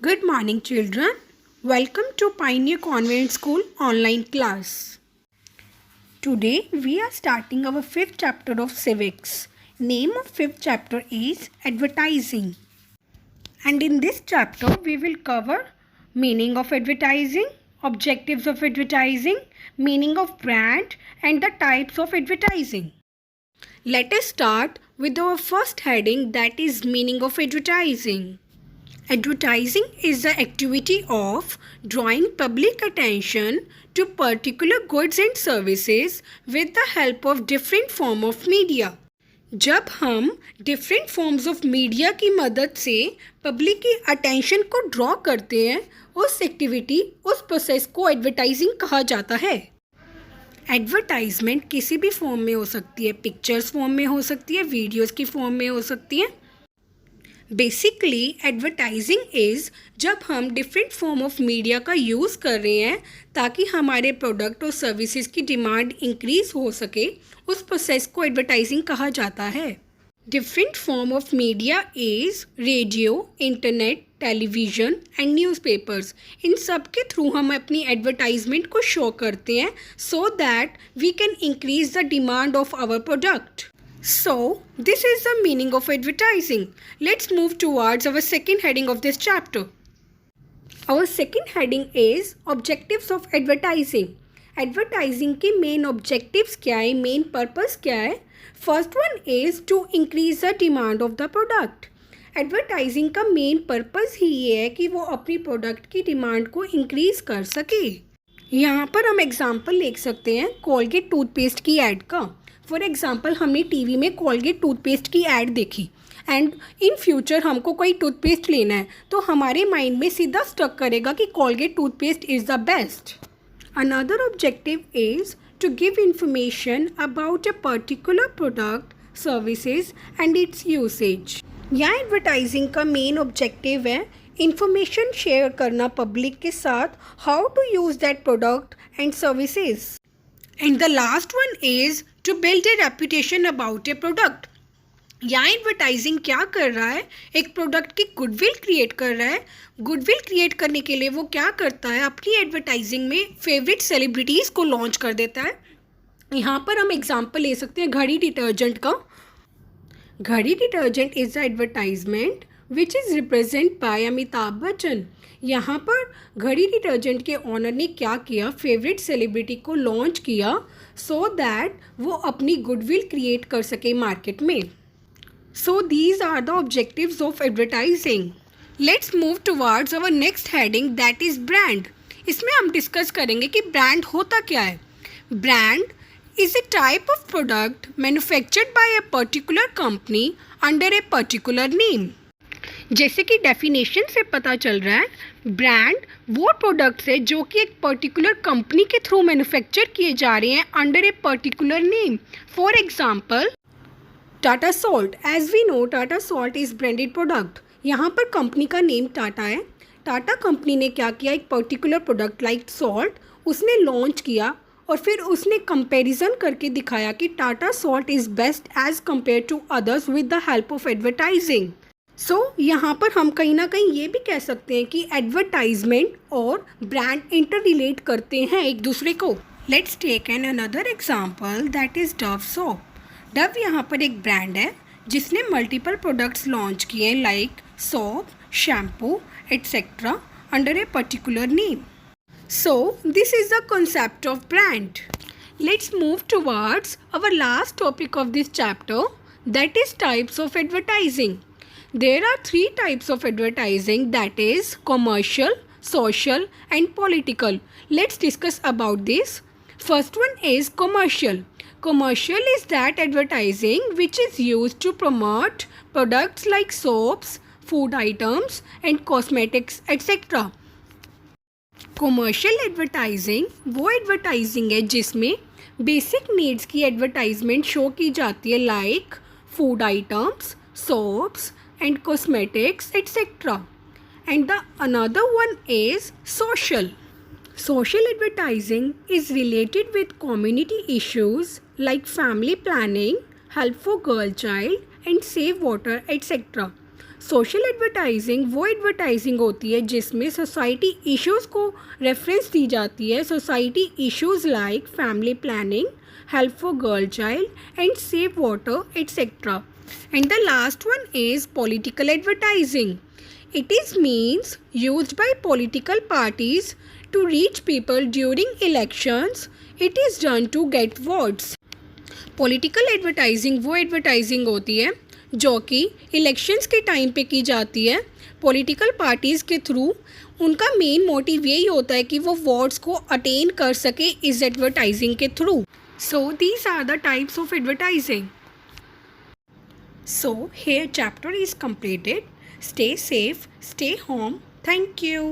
Good morning, children. Welcome to Pioneer Convent School online class. Today we are starting our fifth chapter of civics. Name of fifth chapter is advertising. And in this chapter we will cover meaning of advertising, objectives of advertising, meaning of brand and the types of advertising. Let us start with our first heading, that is meaning of advertising. Advertising is the activity of drawing public attention to particular goods and services with the help of different form of media. जब हम different forms of media की मदद से public की attention को draw करते हैं, उस एक्टिविटी, उस प्रोसेस को एडवर्टाइजिंग कहा जाता है. एडवर्टाइजमेंट किसी भी फॉर्म में हो सकती है, पिक्चर्स फॉर्म में हो सकती है, वीडियोस की फॉर्म में हो सकती है. बेसिकली एडवर्टाइजिंग इज़ जब हम डिफरेंट फॉर्म ऑफ मीडिया का यूज़ कर रहे हैं ताकि हमारे प्रोडक्ट और सर्विसेज की डिमांड इंक्रीज़ हो सके, उस प्रोसेस को एडवर्टाइजिंग कहा जाता है. Different form of media is radio, internet, television and newspapers. इन सब के थ्रू हम अपनी एडवर्टाइजमेंट को शो करते हैं so that we can increase the demand of our product. So, this is the meaning of advertising. Let's move towards our second heading of this chapter. Our second heading is objectives of advertising. Advertising की main objectives क्या है, main purpose क्या है? First one is to increase the demand of the product. Advertising का main purpose ही ये है कि वो अपनी product की demand को increase कर सके. यहाँ पर हम example देख सकते हैं Colgate टूथपेस्ट की ad का. फॉर एग्ज़ाम्पल हमने टीवी में कोलगेट टूथपेस्ट की ऐड देखी एंड इन फ्यूचर हमको कोई टूथपेस्ट लेना है तो हमारे माइंड में सीधा स्टक करेगा कि Colgate toothpaste is the best. Another objective is to give information about a particular product, services and its usage. यहाँ एडवर्टाइजिंग का मेन ऑब्जेक्टिव है इंफॉर्मेशन शेयर करना पब्लिक के साथ, how to use that product and services. And the last one is to build a reputation about a product. यहाँ advertising क्या कर रहा है, एक प्रोडक्ट की गुडविल क्रिएट कर रहा है. गुडविल क्रिएट करने के लिए वो क्या करता है, अपनी एडवर्टाइजिंग में फेवरेट सेलिब्रिटीज़ को लॉन्च कर देता है. यहाँ पर हम एग्जांपल ले सकते हैं घड़ी डिटर्जेंट का. घड़ी detergent is the advertisement which is represent by Amitabh Bachchan. यहाँ पर घड़ी डिटर्जेंट के ऑनर ने क्या किया, फेवरेट सेलिब्रिटी को लॉन्च किया सो दैट वो अपनी गुडविल क्रिएट कर सके मार्केट में. So these are the objectives of advertising. Let's move towards our next heading, that is brand. इसमें हम डिस्कस करेंगे कि ब्रांड होता क्या है. Brand is a type of product manufactured by a particular company under a particular name. जैसे कि definition से पता चल रहा है, ब्रांड वो प्रोडक्ट्स है जो कि एक पर्टिकुलर कंपनी के थ्रू मैन्युफैक्चर किए जा रहे हैं under a particular name. For example Tata salt. As we know Tata salt is branded product. यहाँ पर कंपनी का नेम टाटा है. टाटा कंपनी ने क्या किया, एक पर्टिकुलर प्रोडक्ट लाइक सॉल्ट उसने लॉन्च किया और फिर उसने कंपैरिजन करके दिखाया कि Tata salt is best as compare to others with the help of advertising. So यहाँ पर हम कहीं ना कहीं ये भी कह सकते हैं कि एडवर्टाइजमेंट और ब्रांड इंटर रिलेट करते हैं एक दूसरे को. Let's take an another example, that is Dove soap. Dove यहाँ पर एक ब्रांड है जिसने मल्टीपल प्रोडक्ट्स लॉन्च किए like soap, shampoo etcetera under a particular name. So this is the concept of brand. Let's move towards our last topic of this chapter, that is types of advertising. There are three types of advertising, that is commercial, social and political. Let's discuss about this. First one is commercial. Commercial is that advertising which is used to promote products like soaps, food items and cosmetics etc. Commercial advertising वो advertising है जिसमें basic needs की advertisement show की जाती है like food items, soaps and cosmetics etc. And the another one is social. Social advertising is related with community issues like family planning, help for girl child and save water etc. Social advertising वो advertising होती है जिसमें society issues को reference दी जाती है. Society issues like family planning, help for girl child and save water etcetera. And the last one is political advertising. It is means used by political parties to reach people during elections. It is done to get votes. Political advertising वो advertising होती है जो कि elections के time पे की जाती है political parties के थ्रू. उनका मेन मोटिव यही होता है कि वो वोट्स को अटेन कर सके इस एडवर्टाइजिंग के through. So these are the types of advertising. So here chapter is completed. Stay safe, stay home. Thank you.